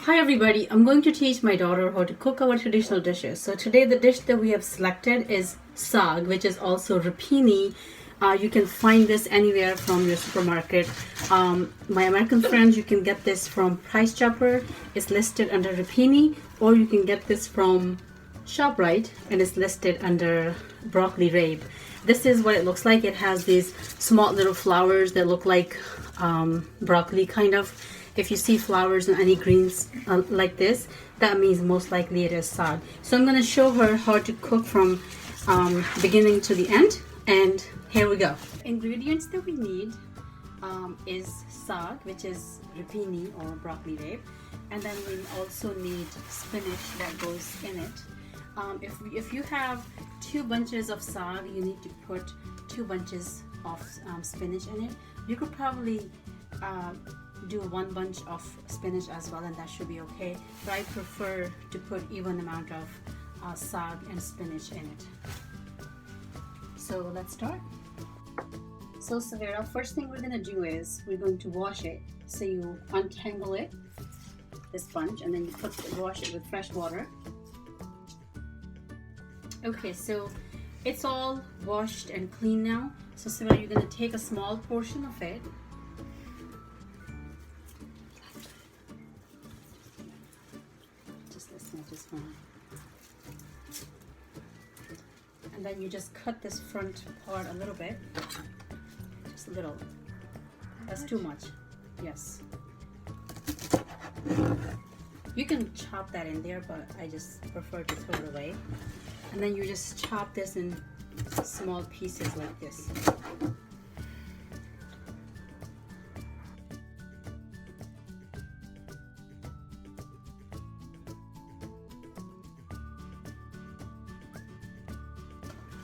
Hi everybody, I'm going to teach my daughter how to cook our traditional dishes. So today the dish that we have selected is saag, which is also rapini. You can find this anywhere from your supermarket. My American friends, you can get this from Price Chopper. It's listed under rapini, or you can get this from ShopRite and it's listed under broccoli rabe. This is what it looks like. It has these small little flowers that look like broccoli kind of. If you see flowers and any greens like this, that means most likely it is saag. So I'm going to show her how to cook from beginning to the end, and here we go. Ingredients that we need is saag, which is rapini or broccoli rabe, and then we also need spinach that goes in it. If you have 2 bunches of saag, you need to put 2 bunches of spinach in it. You could probably do 1 bunch of spinach as well, and that should be okay, but I prefer to put even amount of saag and spinach in it. So let's start. So Savera, first thing we're going to do is we're going to wash it. So you untangle it, this bunch, and then you wash it with fresh water. Okay, so it's all washed and clean now. So Savera, you're going to take a small portion of it. Just one. And then you just cut this front part a little bit. Just a little. That's too much. Yes. You can chop that in there, but I just prefer to throw it away. And then you just chop this in small pieces like this.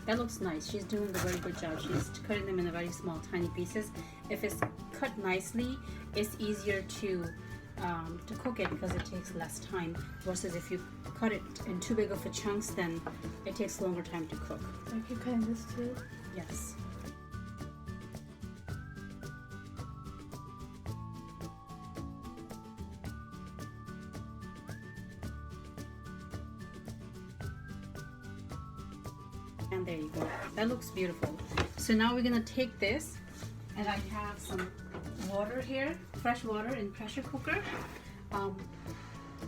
That looks nice. She's doing a very good job. She's cutting them in a very small, tiny pieces. If it's cut nicely, it's easier to cook it because it takes less time. Versus if you cut it in too big of a chunks, then it takes longer time to cook. Like you're cutting this too? Yes. And there you go. That looks beautiful. So now we're gonna take this, and I have some water here, fresh water in pressure cooker.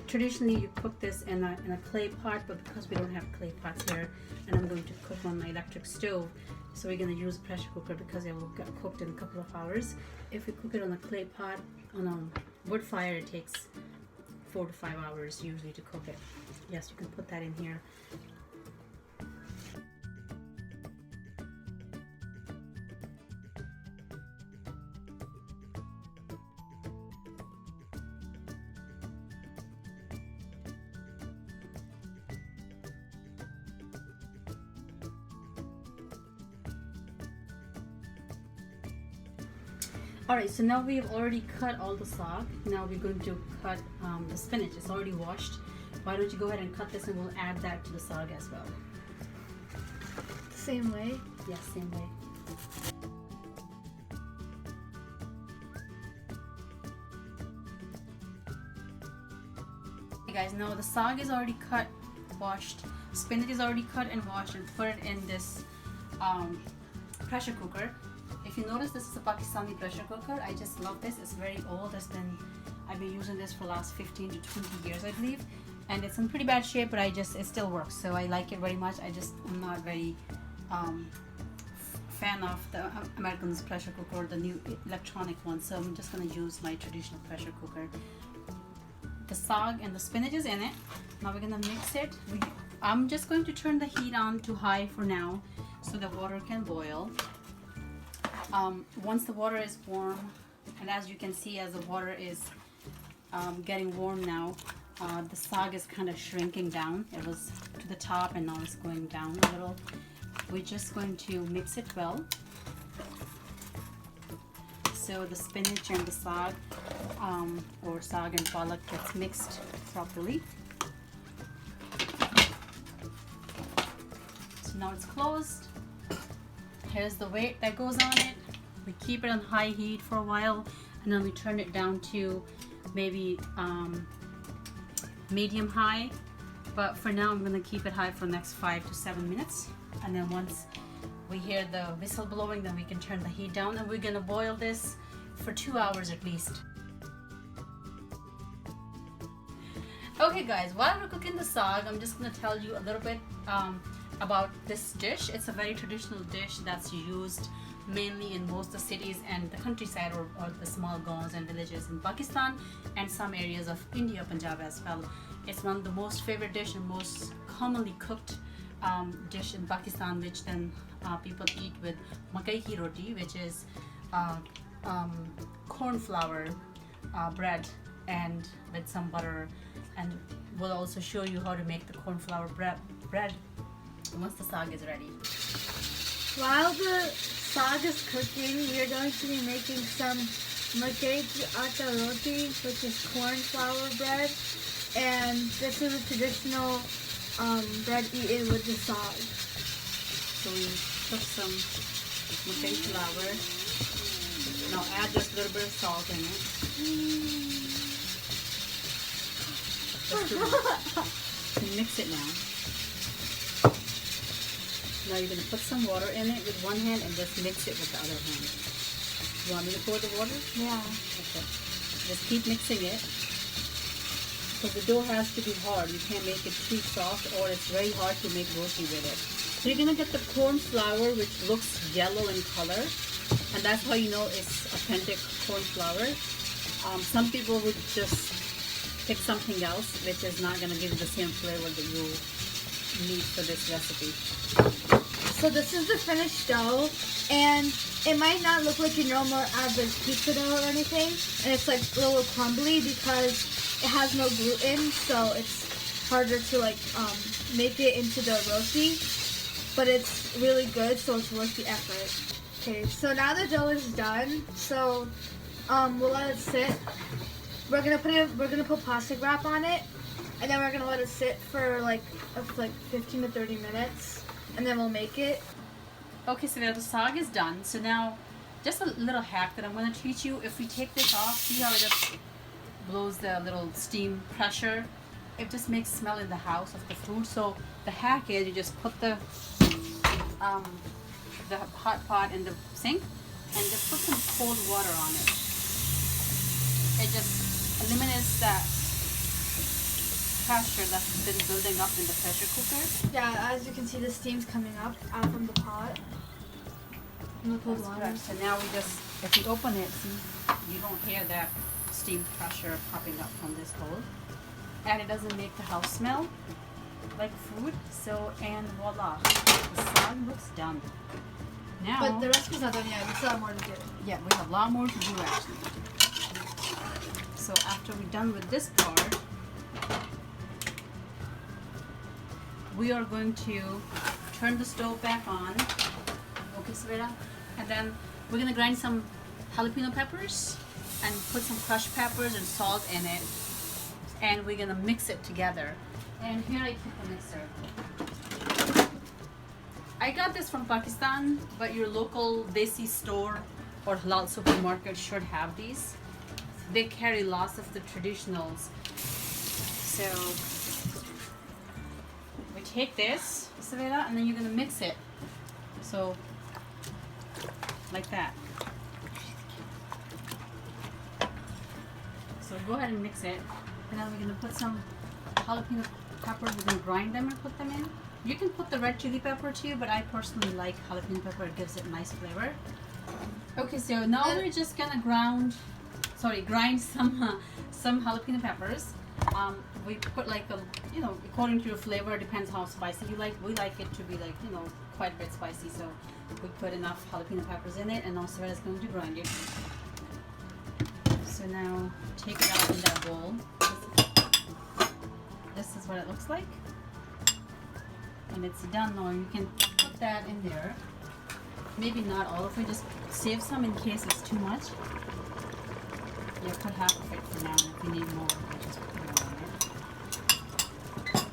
Traditionally you cook this in a clay pot, but because we don't have clay pots here, and I'm going to cook on my electric stove, so we're gonna use a pressure cooker because it will get cooked in a couple of hours. If we cook it on a clay pot on a wood fire, it takes 4 to 5 hours usually to cook it. Yes, you can put that in here. Alright, so now we've already cut all the saag. Now we're going to cut the spinach. It's already washed. Why don't you go ahead and cut this, and we'll add that to the saag as well. Same way? Yes, same way. Okay guys, now the saag is already cut, washed. Spinach is already cut and washed, and put it in this pressure cooker. If you notice, this is a Pakistani pressure cooker. I just love this. It's very old. I've been using this for the last 15 to 20 years, I believe. And it's in pretty bad shape, but it still works. So I like it very much. I'm not very fan of the American's pressure cooker or the new electronic one. So I'm just gonna use my traditional pressure cooker. The saag and the spinach is in it. Now we're gonna mix it. I'm just going to turn the heat on to high for now, so the water can boil. Once the water is warm, and as you can see, as the water is getting warm now, the saag is kind of shrinking down. It was to the top and now it's going down a little. We're just going to mix it well, so the spinach and the saag, or saag and palak, gets mixed properly. So now it's closed. Here's the weight that goes on it. We keep it on high heat for a while, and then we turn it down to maybe medium high, but for now I'm gonna keep it high for the next 5 to 7 minutes, and then once we hear the whistle blowing, then we can turn the heat down, and we're gonna boil this for 2 hours at least. Okay guys, while we're cooking the saag, I'm just gonna tell you a little bit about this dish. It's a very traditional dish that's used mainly in most of the cities and the countryside, or the small gaons and villages in Pakistan and some areas of India, Punjab as well. It's one of the most favorite dish and most commonly cooked dish in Pakistan, which then people eat with makai ki roti, which is corn flour bread and with some butter, and we'll also show you how to make the corn flour bread once the saag is ready. While the saag is cooking, we are going to be making some makai ki atta roti, which is corn flour bread, and this is a traditional bread eaten with the saag. So we put some makai flour. Now add just a little bit of salt in it. Just to mix it now. Now you're going to put some water in it with one hand and just mix it with the other hand. You want me to pour the water? Yeah. Okay. Just keep mixing it, because the dough has to be hard. You can't make it too soft, or it's very hard to make roti with it. So you're going to get the corn flour, which looks yellow in color, and that's how you know it's authentic corn flour. Some people would just pick something else, which is not going to give you the same flavor that you need for this recipe. So this is the finished dough, and it might not look like your normal average pizza dough or anything, and it's like a little crumbly because it has no gluten, so it's harder to like make it into the roti, but it's really good, so it's worth the effort. Okay, so now the dough is done, so we'll let it sit. We're gonna put plastic wrap on it, and then we're gonna let it sit for like 15 to 30 minutes, and then we'll make it. Okay, so now the saag is done. So now, just a little hack that I'm going to teach you. If we take this off, see how it just blows the little steam pressure? It just makes smell in the house of the food. So the hack is you just put the hot pot in the sink and just put some cold water on it. It just eliminates that pressure that's been building up in the pressure cooker. Yeah, as you can see, the steam's coming up out from the pot. And the cold water. So now we just, if you open it, see, you don't hear that steam pressure popping up from this hole. And it doesn't make the house smell like food. So, and voila, the saag looks done. Now, But the recipe's not done yet. We still have more to do. yeah, we have a lot more to do actually. So after we're done with this part, we are going to turn the stove back on. Okay, Savita? And then we're going to grind some jalapeno peppers and put some crushed peppers and salt in it. And we're going to mix it together. And here I keep the mixer. I got this from Pakistan, but your local desi store or halal supermarket should have these. They carry lots of the traditionals. So we take this, Savita, and then you're going to mix it. So, like that. So go ahead and mix it. And then we're going to put some jalapeno peppers. We're going to grind them and put them in. You can put the red chili pepper too, but I personally like jalapeno pepper. It gives it a nice flavor. Okay, so now we're just going to grind some jalapeno peppers. We put like a, according to your flavor, it depends how spicy you like. We like it to be like, quite a bit spicy, so we put enough jalapeno peppers in it, and now Sarah's going to grind it. So now take it out in that bowl. This is what it looks like. And it's done now. You can put that in there. Maybe not all of it, just save some in case it's too much. Yeah, put half of it for now. If you need more, you just put more on it.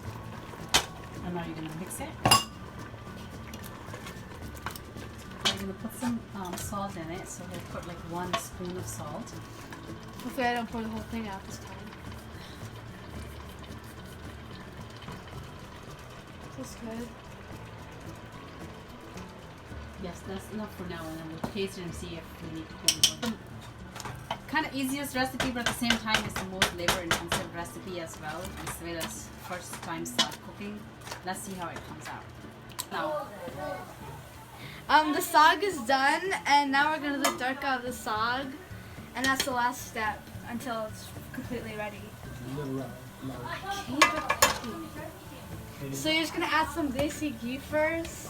And now you're going to mix it. You're going to put some salt in it. So we'll put like 1 spoon of salt. Hopefully I don't pour the whole thing out this time. Tastes good. Yes, that's enough for now, and then we'll taste it and see if we need to put more. Kind of easiest recipe, but at the same time, it's the most labor-intensive recipe as well. As well as first time start cooking. Let's see how it comes out. Now, The saag is done, and now we're gonna do the tadka of the saag, and that's the last step until it's completely ready. So you're just gonna add some desi ghee first,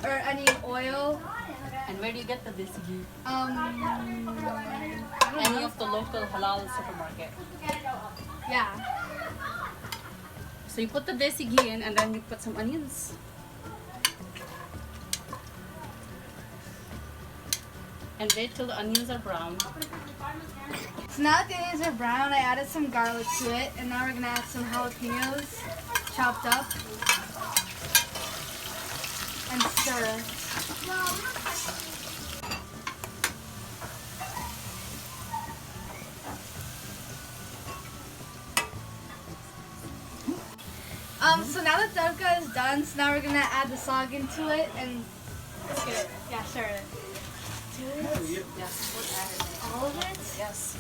or any oil. and where do you get the desi ghee? I don't Any know. of the local halal supermarket. Yeah. So you put the desi ghee in, and then you put some onions. And wait till the onions are brown. So now that the onions are brown, I added some garlic to it, and now we're gonna add some jalapenos chopped up and stir it. So now the tadka is done, so now we're gonna add the saag into it and let's get it. Yeah, stir it. Do it. Yes, we'll add it. All of it? Yes.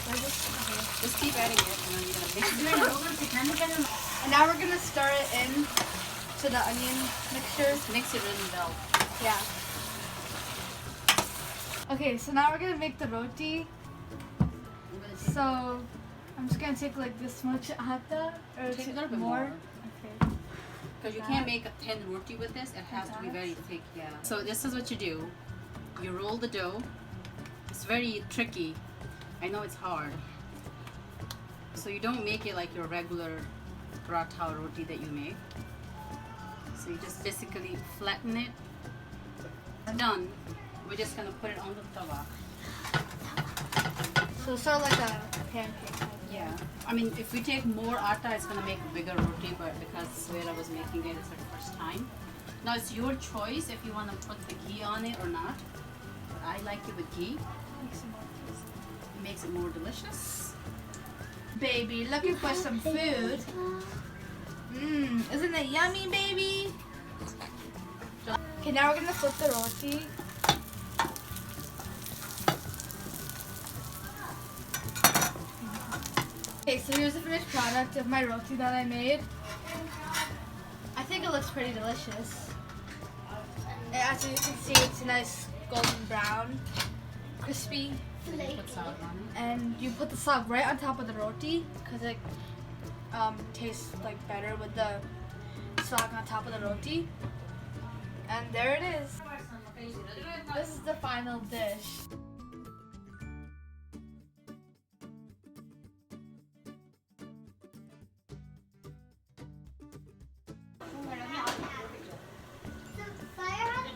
Or just, okay. Just keep adding it, and then you're gonna mix it. And now we're gonna stir it in to the onion mixture. Mix it really well. Yeah. Okay, so now we're gonna make the roti. So I'm just gonna take like this much atta or Take a little bit more. more. Okay. Because you can't make a thin roti with this, it has to be very thick, yeah. So this is what you do. You roll the dough. It's very tricky. I know it's hard. So you don't make it like your regular paratha or roti that you make. So you just basically flatten it. Done. We're just gonna put it on the tawa. So sort of like a pancake type. Yeah. I mean, if we take more atta, it's gonna make a bigger roti, but because Sweta was making it, it's her first time. Now it's your choice if you want to put the ghee on it or not. But I like it with ghee. Makes it more tasty. It makes it more delicious. Baby, looking for some food. Isn't it yummy, baby? Okay, now we're gonna flip the roti. Okay, so here's the finished product of my roti that I made. I think it looks pretty delicious. And as you can see, it's a nice golden brown, crispy. Put salad on it. And you put the saag right on top of the roti because it tastes like better with the saag on top of the roti. And there it is. This is the final dish.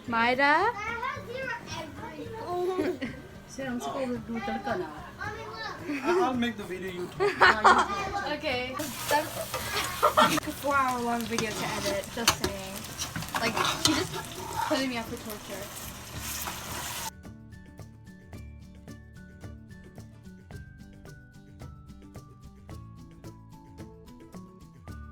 Maida? I'll make the video you talk. Okay. That's a 4-hour-long video to edit, just saying. Like, she just putting me up for torture.